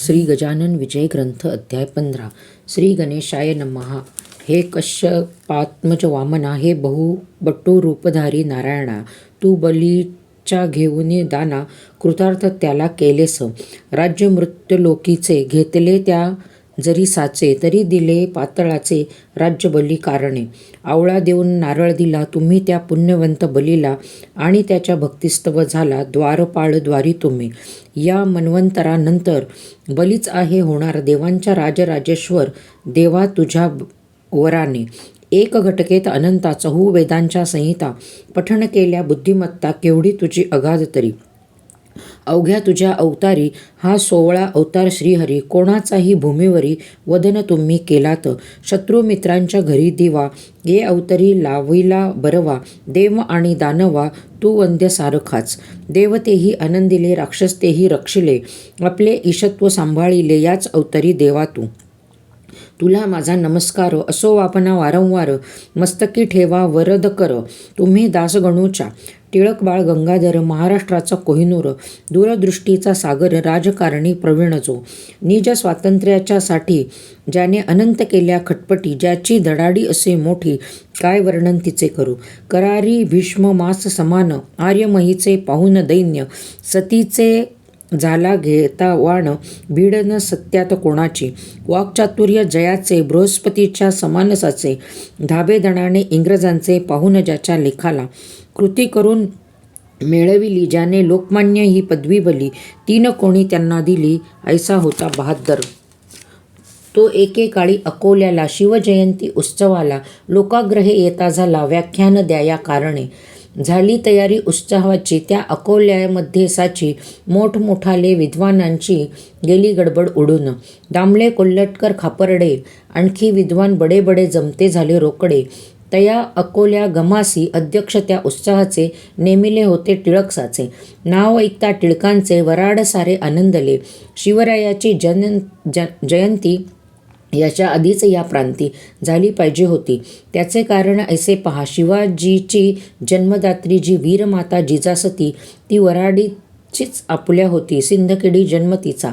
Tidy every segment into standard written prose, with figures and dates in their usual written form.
श्री गजानन विजय ग्रंथ अध्याय 15. श्री गणेशाय नमः. हे कश्यपात्मज वामना, हे बहुबटू रूपधारी नारायणा, तू बलीच्या घेऊन दाना कृतार्थ त्याला केलेस. राज्य मृत्युलोकीचे घेतले त्या जरी साचे, तरी दिले पातळाचे राज्य बली कारणे. आवळा देऊन नारळ दिला तुम्ही त्या पुण्यवंत बलीला, आणि त्याच्या भक्तिस्तव झाला द्वारपाळ द्वारी तुम्ही. या मन्वंतरानंतर बलीच आहे होणार देवांच्या राजराजेश्वर देवा तुझ्या वराने. एक घटकेत अनंता चहू वेदांच्या संहिता, पठण केल्या बुद्धिमत्ता केवढी तुझी अगाध तरी. अवघ्या तुझ्या अवतारी हा 16 अवतार श्रीहरी, कोणाचाही भूमीवरी वदन तुम्ही केलात. शत्रू मित्रांच्या घरी दिवा, ये अवतरी लाविला बरवा. देव आणि दानवा तू वंद्य सारखाच, देवतेही आनंदिले राक्षस तेही रक्षिले. आपले ईशत्व सांभाळिले याच अवतरी देवा तू. तुला माझा नमस्कार असो वापना वारंवार, मस्तकी ठेवा वरद कर तुम्ही दासगणूच्या. टिळक बाळ गंगाधर महाराष्ट्राचा कोहिनूर, दूरदृष्टीचा सागर राजकारणी प्रवीण जो. निज स्वातंत्र्याच्या साठी ज्याने अनंत केल्या खटपटी, ज्याची धडाडी असे मोठी काय वर्णन तिचे करू. करारी भीष्म मास समान, आर्यमहीचे पाहून दैन्य, सतीचे झाला घेता वाण, भीडन सत्यात कोणाची. वाक्चातुर्य जयाचे बृहस्पतीच्या समानसाचे, धाबेदणाने इंग्रजांचे पाहून ज्याच्या लेखाला. कृती करून मिळविली ज्याने लोकमान्य ही पदवी भली, तीन कोणी त्यांना दिली ऐसा होता बहादर. तो एकेकाळी अकोल्याला शिवजयंती उत्सवाला लोकाग्रहे येता झाला व्याख्यान द्या या कारणे. झाली तयारी उत्सवाची त्या अकोल्यामध्ये साची, मोठमोठाले विद्वानांची गेली गडबड उडून. दामले कोल्हटकर खापर्डे आणखी विद्वान बडे बडे जमते झाले रोकडे. तया अकोल्या गमासी अध्यक्ष त्या उत्साहाचे, नेमिले होते टिळक साचे. नाव ऐकता टिळकांचे वराड सारे आनंदले. शिवरायाची जयंती याच्या आधीच या प्रांती झाली पाहिजे होती. त्याचे कारण ऐसे पहा. शिवाजीची जन्मदात्री जी वीरमाता जिजासती, ती वराडीचीच आपुल्या होती. सिंदखेडी जन्म तिचा,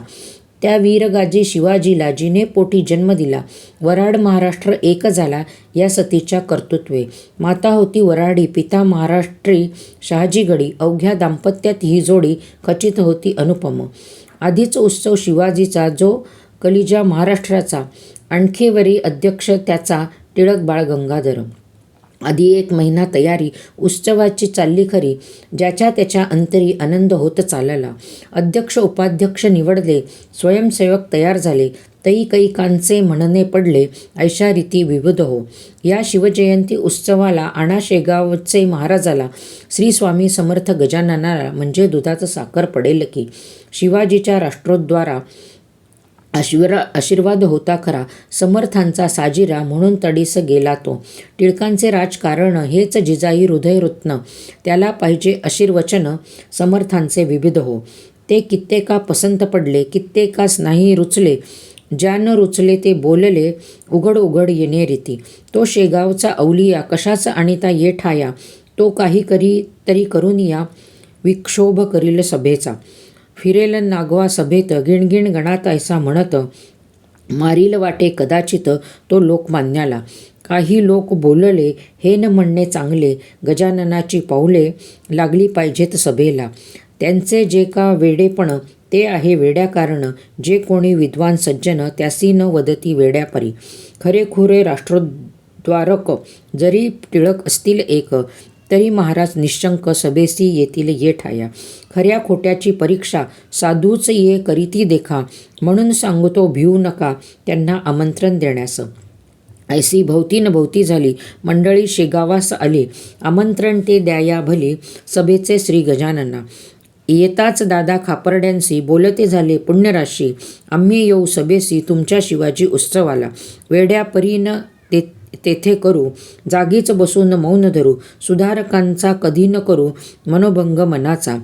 त्या वीरगाजी शिवाजीला जिने पोटी जन्म दिला. वराड महाराष्ट्र एक झाला या सतीच्या कर्तृत्वे. माता होती वराडी, पिता महाराष्ट्री शहाजीगडी. अवघ्या दाम्पत्यात ही जोडी खचित होती अनुपम. आधीच उत्सव शिवाजीचा, जो कलिजा महाराष्ट्राचा. आणखीवरी अध्यक्ष त्याचा टिळक बाळ गंगाधर. आधी 1 महिना तयारी उत्सवाची चालली खरी, ज्याच्या त्याच्या अंतरी आनंद होत चालला. अध्यक्ष उपाध्यक्ष निवडले, स्वयंसेवक तयार झाले. कैकांचे म्हणणे पडले ऐशा रीती विविध हो. या शिवजयंती उत्सवाला आणा शेगावचे महाराजाला, श्री स्वामी समर्थ गजाननाला, म्हणजे दुधाचं साखर पडेल की. शिवाजीच्या राष्ट्रोद्धारा आशीर्वाद होता खरा, समर्थांचा साजिरा म्हणून तडीस गेला तो. टिळकांचे राजकारण हेच जिजाई हृदयरत्न, त्याला पाहिजे आशीर्वचन समर्थांचे विविध हो. ते कित्येका पसंत पडले, कित्येकास नाही रुचले. ज्या न रुचले ते बोलले उघड उघड येणे रीती. तो शेगावचा अवलिया कशाचा आणिता ये ठाया, तो काही करी तरी करून या विक्षोभ करील सभेचा. फिरेल नागवा सभेत गिणगिण गणात ऐसा म्हणत, मारील वाटे कदाचित तो लोकमान्याला. काही लोक बोलले हे न म्हणणे चांगले, गजाननाची पाऊले लागली पाहिजेत सभेला. त्यांचे जे का वेडेपण ते आहे वेड्या कारण, जे कोणी विद्वान सज्जन त्यासी न वदती वेड्यापरी. खरेखुरे राष्ट्रोद्धारक जरी टिळक असतील एक, तरी महाराज निशंक सभेसी येतील ये ठाया. खऱ्या खोट्याची परीक्षा साधूच ये करीती देखा, म्हणून सांगतो भिवू नका त्यांना आमंत्रण देण्यास. ऐसी भोवती न भोवती झाली मंडळी शेगावास आली, आमंत्रण ते द्याया भली सभेचे श्री गजानना. येताच दादा खापर्ड्यांशी बोलते झाले पुण्यराशी, आम्ही येऊ सभेसी तुमच्या शिवाजी उत्सवाला. वेड्यापरीन तेथे करू, जागीच बसून मौन धरू. सुधारकांचा कधी न करू मनोभंग मनाचा.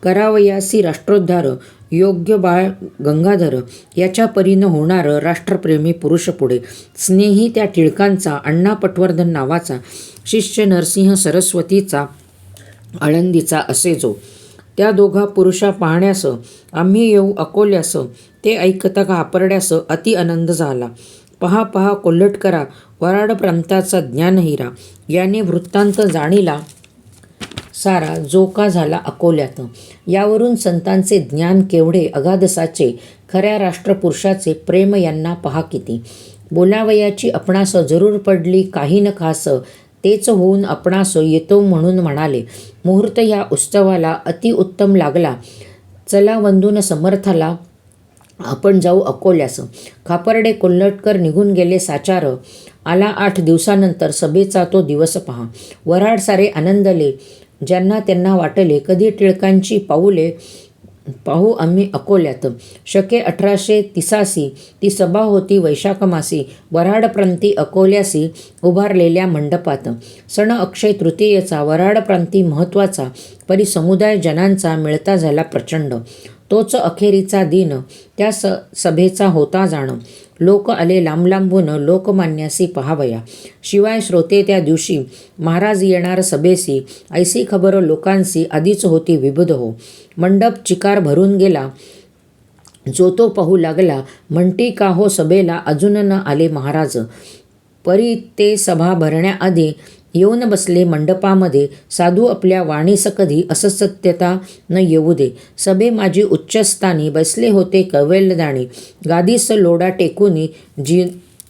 करावयासी राष्ट्रोद्धार योग्य बाळ गंगाधर, याच्या परीनं होणार राष्ट्रप्रेमी पुरुष पुढे. स्नेही त्या टिळकांचा, अण्णा पटवर्धन नावाचा. शिष्य नरसिंह सरस्वतीचा, आळंदीचा असे जो. त्या दोघा पुरुषा पाहण्यास आम्ही येऊ अकोल्यास ते ऐकता घाबरड्यास अति आनंद झाला. पहा पहा कोल्हटकरा वऱ्हाड प्रांताचा ज्ञानहिरा, याने वृत्तांत जाणीला सारा जो का झाला अकोल्यात. यावरून संतांचे ज्ञान केवढे अगाध साचे, खऱ्या राष्ट्रपुरुषाचे प्रेम यांना पहा किती. बोलावयाची आपणास जरूर पडली काही न खास, तेच होऊन आपणास येतो म्हणून म्हणाले. मुहूर्त या उत्सवाला अतिउत्तम लागला, चला वंदून समर्थाला आपण जाऊ अकोल्यास. खापर्डे कोल्हटकर निघून गेले साचार, आला 8 दिवसानंतर सभेचा तो दिवस पहा. वऱ्हाड सारे आनंदले, ज्यांना त्यांना वाटले कधी टिळकांची पाहू आम्ही अकोल्यात. शके 1883 ती सभा होती वैशाख मासी, वऱ्हाडप्रांती अकोल्यासी उभारलेल्या मंडपात. सण अक्षय तृतीयेचा वऱ्हाडप्रांती महत्त्वाचा, परी समुदाय जनांचा मिळता झाला प्रचंड. तोच अखेरीचा दिन त्या सभेचा होता जाण. लोक आले लांबलांबून लोकमान्यासी पहावया. शिवाय श्रोते त्या दिवशी महाराज येणार सभेसी, ऐसी खबर लोकांसी आधीच होती विबुध हो. मंडप चिकार भरून गेला, जो तो पाहू लागला, म्हणती का हो सभेला अजून न आले महाराज. परी ते सभा भरण्याआधी येऊन बसले मंडपामध्ये. साधू आपल्या वाणीस कधी असत्यता न येऊ दे. सभे माझी उच्चस्थानी बसले होते कवयलदाणी, गादीस लोडा टेकुनी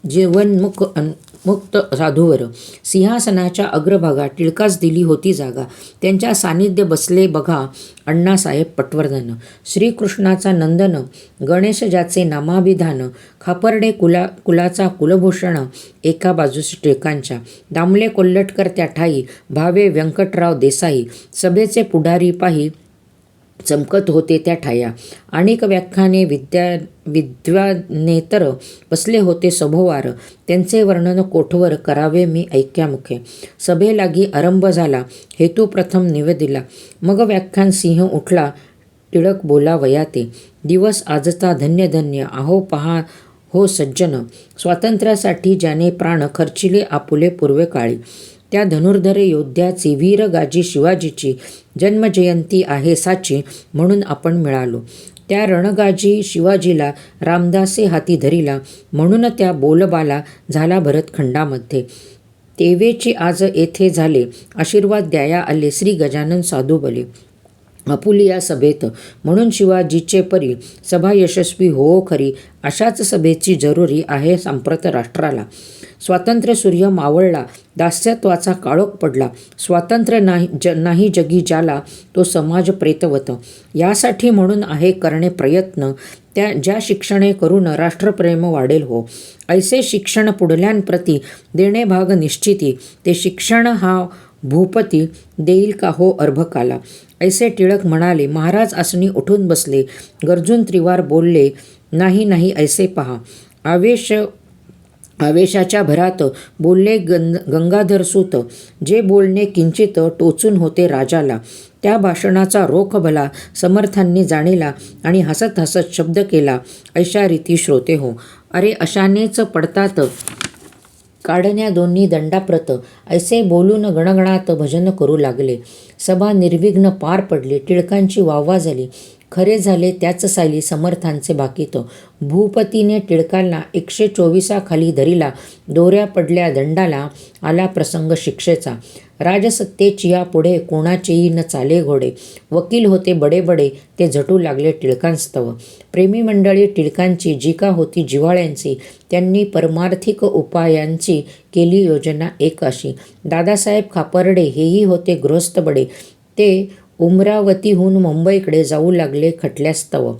जीवनमुक्त साधूवर. सिंहासनाच्या अग्रभागा टिळकास दिली होती जागा. त्यांच्या सानिध्य बसले बघा अण्णासाहेब पटवर्धन. श्रीकृष्णाचा नंदन, गणेश ज्याचे नामाभिधान, खापर्डे कुलाचा कुलभूषण एका बाजूस टिळकांच्या. दामले कोल्हटकर त्या ठाई, भावे व्यंकटराव देसाई. सभेचे पुढारी पाही चमकत होते त्या ठाया. अनेक व्याख्याने विद्वानेतर बसले होते सभोवार. त्यांचे वर्णन कोठवर करावे मी ऐक्यामुखे. सभेलागी आरंभ झाला, हेतू प्रथम निवेदिला. मग व्याख्यान सिंह उठला, टिळक बोलावया ते. दिवस आजचा धन्य धन्य, आहो पहा हो सज्जन. स्वातंत्र्यासाठी ज्याने प्राण खर्चिले आपुले पूर्वेकाळी, त्या धनुर्धर योद्ध्याची वीर गाजी शिवाजीची जन्मजयंती आहे साची, म्हणून आपण मिळालो. त्या रणगाजी शिवाजीला रामदासे हाती धरिला, म्हणून त्या बोलबाला झाला भरतखंडामध्ये. तेवेची आज येथे झाले, आशीर्वाद द्याया आले श्री गजानन साधू बले. आपुलिया सभेत म्हणून शिवाजीचे परी, सभा यशस्वी होवो खरी. अशाच सभेची जरुरी आहे सांप्रत राष्ट्राला. स्वातंत्र्य सूर्य मावळला, दास्यत्वाचा काळोख पडला. स्वातंत्र्य नाही जगी ज्याला, तो समाज प्रेतवत. यासाठी म्हणून आहे करणे प्रयत्न, ज्या शिक्षणे करून राष्ट्रप्रेम वाढेल हो. ऐसे शिक्षण पुढल्यांप्रती देणे भाग निश्चिती, ते शिक्षण हा भूपती देईल का हो अर्भकाला. ऐसे टिळक म्हणाले. महाराज आसनी उठून बसले, गरजून त्रिवार बोलले, नाही नाही ऐसे पहा. आवेशाच्या भरात बोलले गंगाधरसूत, जे बोलणे किंचित टोचून होते राजाला. त्या भाषणाचा रोख भला समर्थांनी जाणीला आणि हसत हसत शब्द केला, ऐशा रीती श्रोते हो. अरे अशानेच पडतात काढण्या दोन्ही दंडाप्रत. ऐसे बोलून गणगणात भजन करू लागले. सभा निर्विघ्न पार पडली. टिळकांची वाहवा झाली. खरे झाले त्याच साली समर्थांचे भाकीत. भूपतीने टिळकांना 124 खाली धरिला. दोऱ्या पडल्या दंडाला, आला प्रसंग शिक्षेचा. राजसत्तेची या पुढे कोणाचेही न चाले घोडे. वकील होते बडे ते झटू लागले टिळकांस्तव. प्रेमी मंडळी टिळकांची जी का होती जिव्हाळ्यांची, त्यांनी परमार्थिक उपायांची केली योजना एक अशी. दादासाहेब खापर्डे हेही होते गृहस्थ बडे. ते उमरावतीहून मुंबईकडे जाऊ लागले खटल्यास्तव.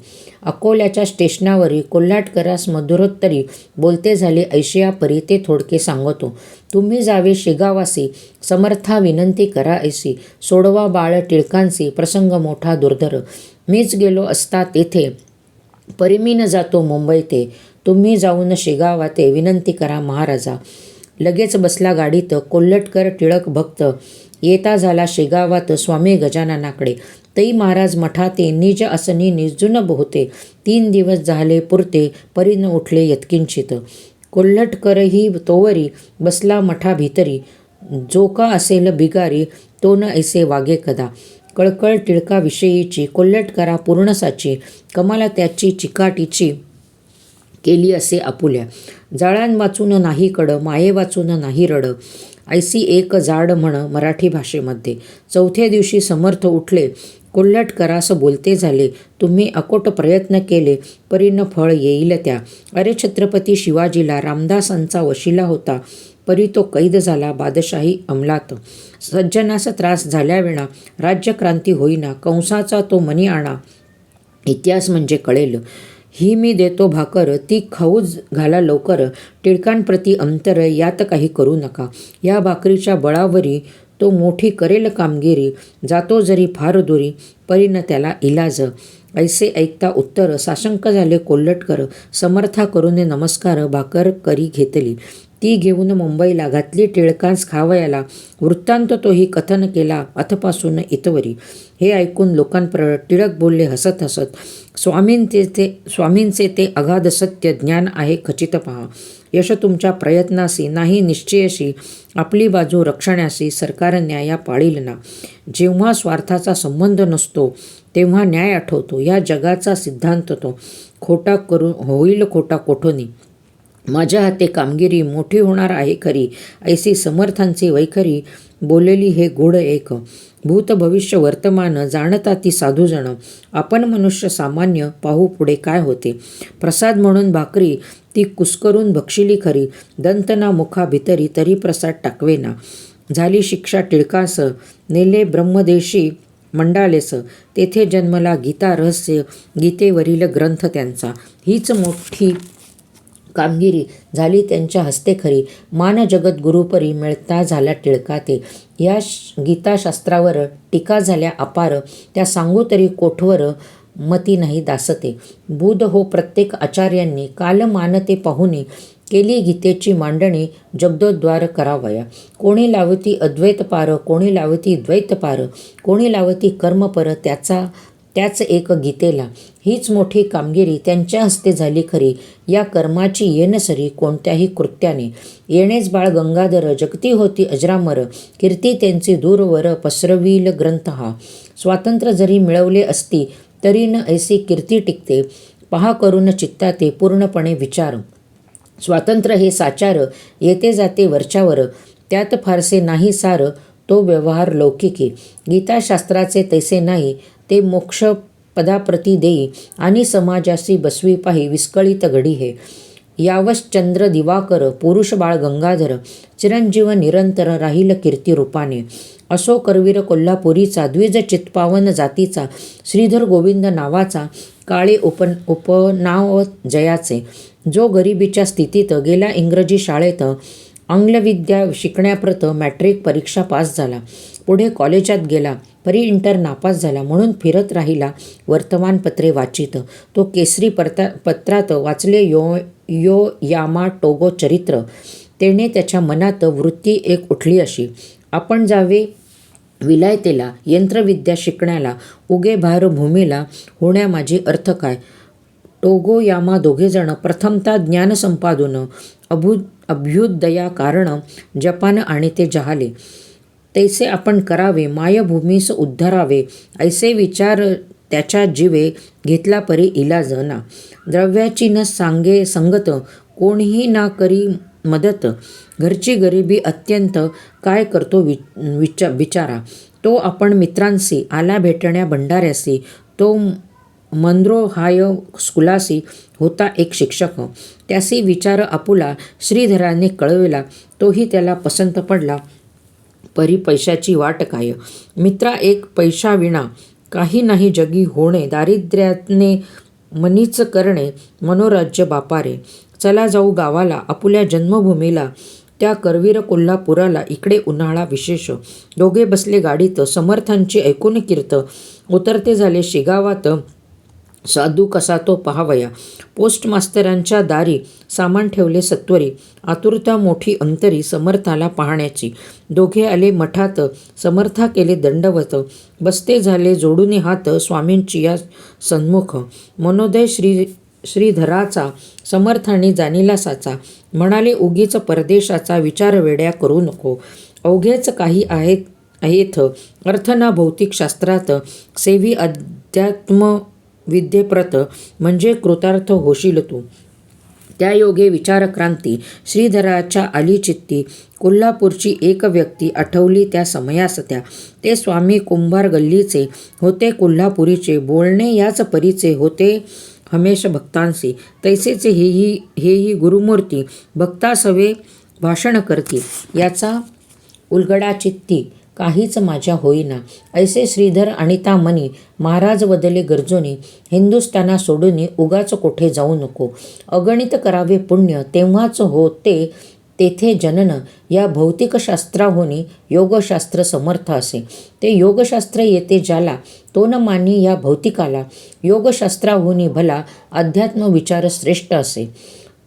अकोल्याच्या स्टेशनावरी कोल्हटकरास मधुरोत्तरी बोलते झाले, ऐशिया परी ते थोडके सांगतो. तुम्ही जावे शेगावासी, समर्था विनंती करा ऐसी. सोडवा बाळ टिळकांसी, प्रसंग मोठा दुर्धर. मीच गेलो असता तेथे, परी मी न जातो मुंबईते. तुम्ही जाऊन शेगावाते विनंती करा महाराजा. लगेच बसला गाडीत कोल्हटकर टिळक भक्त. येता झाला शेगावात स्वामी गजाननाकडे. तै महाराज मठाते निज आसनी निजून होते. 3 दिवस झाले पुरते, परी न उठले यत्किंचित. कोल्हटकरही तोवरी बसला मठा भीतरी. जो का असेल बिगारी, तो न ऐसे वागे कदा. कळकळ टिळकाविषयीची, कोल्हट करा पूर्णसाची, कमाला त्याची चिकाटीची केली असे आपुल्या. जाळ्यान वाचून नाही कड, माये वाचून नाही रड, ऐसी एक जाड म्हण मराठी भाषेमध्ये. चौथ्या दिवशी समर्थ उठले, कोल्हट करास बोलते झाले, तुम्ही अकोट प्रयत्न केले, परीन फळ येईल त्या. अरे छत्रपती शिवाजीला रामदासांचा वशिला होता, परी तो कैद झाला बादशाही अंमलात. सज्जनास त्रास झाल्याविना राज्यक्रांती होईना, कंसाचा तो मनी आणा, इतिहास म्हणजे कळेल. ही मी देतो भाकर, ती खाऊच घाला लवकर, टिळकांप्रती अंतर यात काही करू नका. या भाकरीच्या बळावरी तो मोठी करेल कामगिरी, जातो जरी फार दुरी, परीन त्याला इलाज. ऐसे ऐकता उत्तर साशंक झाले कोल्हटकर, समर्था करून नमस्कार, भाकर करी घेतली. ती घेऊन मुंबईला घातली टिळकांस खावयाला, वृत्तांत तोही कथन केला अथपासून इतवरी. हे ऐकून लोकांपर टिळक बोलले हसत हसत, स्वामींचे ते अगाध सत्य ज्ञान आहे खचित पहा. यश तुमच्या प्रयत्नासी नाही निश्चयशी, आपली बाजू रक्षण्यासी सरकार न्याया पाळील ना. जेव्हा स्वार्थाचा संबंध नसतो तेव्हा न्याय आठवतो, या जगाचा सिद्धांत तो. खोटा करून होईल खोटा कोठोनी, माझ्या हाते कामगिरी मोठी होणार आहे खरी, ऐसी समर्थांची वैखरी, बोलेली हे गोड एक. भूत भविष्य वर्तमान जाणता ती साधूजण, आपण मनुष्य सामान्य पाहू पुढे काय होते. प्रसाद म्हणून भाकरी ती कुस्करून भक्षिली खरी, दंतना मुखा भितरी तरी प्रसाद टाकवेना. झाली शिक्षा टिळकास, नेले ब्रह्मदेशी मंडालेस, तेथे जन्मला गीता रहस्य, गीतेवरील ग्रंथ त्यांचा. हीच मोठी कामगिरी झाली त्यांच्या हस्ते खरी, मान जगत गुरुपरी मिळता झाला टिळका ते. या गीताशास्त्रावर टीका झाल्या अपार, त्या सांगू तरी कोठवर मती नाही दासते. बुध हो प्रत्येक आचार्यांनी, काल मानते पाहुनी, केली गीतेची मांडणी जगदोद्धार करावया. कोणी लावती अद्वैत पार, कोणी लावती द्वैत पार, कोणी लावती कर्मपर, त्याच एक गीतेला. हीच मोठी कामगिरी त्यांच्या हस्ते झाली खरी, या कर्माची येन सरी कोणत्याही कृत्याने. येणेच बाळ गंगाधर जगती होती अजरामर, कीर्ती त्यांची दूरवर पसरवील ग्रंथ हा. स्वातंत्र्य जरी मिळवले असती तरी न ऐसी कीर्ती टिकते, पहा करून चित्ताते पूर्णपणे विचार. स्वातंत्र्य हे साचार येते जाते वरच्यावर, त्यात फारसे नाही सार, तो व्यवहार लौकिकी. गीताशास्त्राचे तैसे नाही, ते मोक्ष पदाप्रती देई, आणि समाजासी बसवी पाही विस्कळीत घडी हे. यावश्चंद्र दिवाकर पुरुष बाळ गंगाधर, चिरंजीव निरंतर राहील कीर्ती रूपाने. असो करवीर कोल्हापुरीचा, द्विज चित्पावन जातीचा, श्रीधर गोविंद नावाचा, काळे उपनाव जयाचे. जो गरिबीच्या स्थितीत गेला इंग्रजी शाळेत, आंग्लविद्या शिकण्याप्रत मॅट्रिक परीक्षा पास झाला, पुढे कॉलेजात गेला, परी इंटर नापास झाला, म्हणून फिरत राहिला वर्तमानपत्रे वाचित. तो केसरी पत्रात वाचले यो यामा टोगो चरित्र, तेने त्याच्या मनात वृत्ती एक उठली अशी, आपण जावे विलायतेला यंत्रविद्या शिकण्याला, उगे भार भूमीला होण्या माझे अर्थ काय. टोगो यामा दोघेजण प्रथमता ज्ञान संपादून, अभ्युदया कारण जपान आणि ते जहाले. तैसे आपण करावे मायभूमीस उद्धारावे, ऐसे विचार त्याच्या जीवे घेतला परी इलाज ना. द्रव्याची न सांगे संगत, कोणीही ना करी मदत, घरची गरिबी अत्यंत, काय करतो बिचारा. तो आपण मित्रांशी आला भेटण्या भंडाऱ्यासी, तो मंद्रोहाय स्कुलासी होता एक शिक्षक. त्यासी विचार आपुला श्रीधराने कळविला, तोही त्याला पसंत पडला, परी पैशाची वाट काय. मित्रा एक पैशाविना काही नाही जगी होणे, दारिद्र्याने मनीच करणे मनोराज्य बापारे. चला जाऊ गावाला आपुल्या जन्मभूमीला, त्या करवीर कोल्हापुराला, इकडे उन्हाळा विशेष. दोघे बसले गाडीत, समर्थांची ऐकून कीर्त, उतरते झाले शेगावात, साधू कसा तो पहावया. पोस्टमास्तरांच्या दारी सामान ठेवले सत्वरी, आतुरता मोठी अंतरी समर्थाला पाहण्याची. दोघे आले मठात, समर्था केले दंडवत, बसते झाले जोडून हात स्वामींची या सन्मुख. मनोदय श्रीधराचा समर्थाने जाणीला साचा, म्हणाले उगीच परदेशाचा विचार वेड्या करू नको. अवघेच काही आहेत येथ अर्थ ना भौतिक शास्त्रात सेवी अध्यात्म विद्येप्रत म्हणजे कृतार्थ होशील तू. त्या योगे विचारक्रांती श्रीधराच्या आली चित्ती. कोल्हापूरची एक व्यक्ती आठवली त्या समयास त्या. ते स्वामी कुंभार गल्लीचे होते कोल्हापुरीचे. बोलणे याच परीचे होते हमेश भक्तांसी. तैसेचे हेही गुरुमूर्ती भक्तास हवे भाषण करती. याचा उलगडा चित्ती काहीच माझ्या होईना. ऐसे श्रीधर आणिता मनी. महाराज वदले गर्जोनी. हिंदुस्थाना सोडूनी उगाच कोठे जाऊ नको. अगणित करावे पुण्य तेव्हाच होते तेथे जनन. या भौतिकशास्त्राहोनी योगशास्त्र समर्थ असे. ते योगशास्त्र येते ज्याला तो न मानी या भौतिकाला. योगशास्त्राहोनी भला अध्यात्म विचार श्रेष्ठ असे.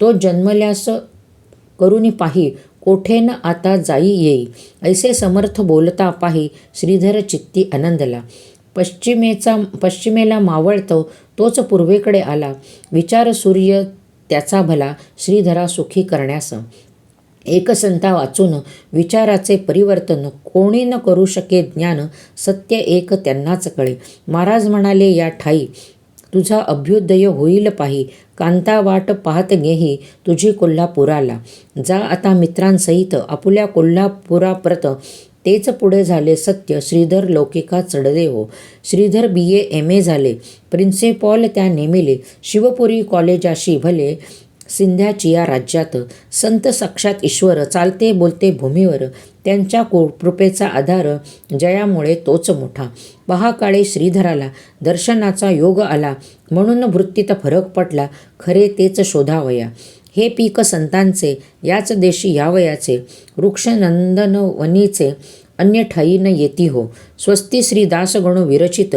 तो जन्मल्यास करुनी पाही कोठे न आता जाई येई. ऐसे समर्थ बोलता पाही श्रीधर चित्ती आनंदला. पश्चिमेला मावळतो तोच पूर्वेकडे आला. विचार सूर्य त्याचा भला श्रीधरा सुखी करण्यास. एक संता वाचून विचाराचे परिवर्तन कोणी न करू शके ज्ञान. सत्य एक त्यांनाच कळे. महाराज म्हणाले या ठाई तुझा अभ्युदय होईल पाही. कांता वाट पाहत गेही तुझी कोल्हापुराला. जा आता मित्रांसहित आपुल्या कोल्हापुराप्रत. तेच पुढे झाले सत्य श्रीधर लौकिका चढले हो. श्रीधर BA MA झाले. प्रिन्सिपॉल त्या नेमिले. शिवपुरी कॉलेजाशी भले सिंध्याची या राज्यात. संत साक्षात ईश्वर चालते बोलते भूमीवर. त्यांच्या कृपेचा आधार जयामुळे तोच मोठा. पहा काळे श्रीधराला दर्शनाचा योग आला. म्हणून वृत्तीत फरक पडला. खरे तेच शोधावया. हे पीक संतांचे याच देशी यावयाचे. वृक्ष नंदन वनीचे अन्य ठाई न येती हो. स्वस्ती श्री दासगणो विरचित.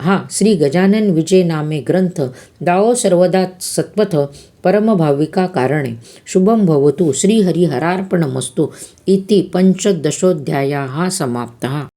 हा श्री गजानन विजय नामे ग्रंथ. दाओ सर्वदा सत्पथ परमभाविका कारणे. शुभम भवतु श्रीहरिहरार्पणमस्तु इति 15 समाप्तः.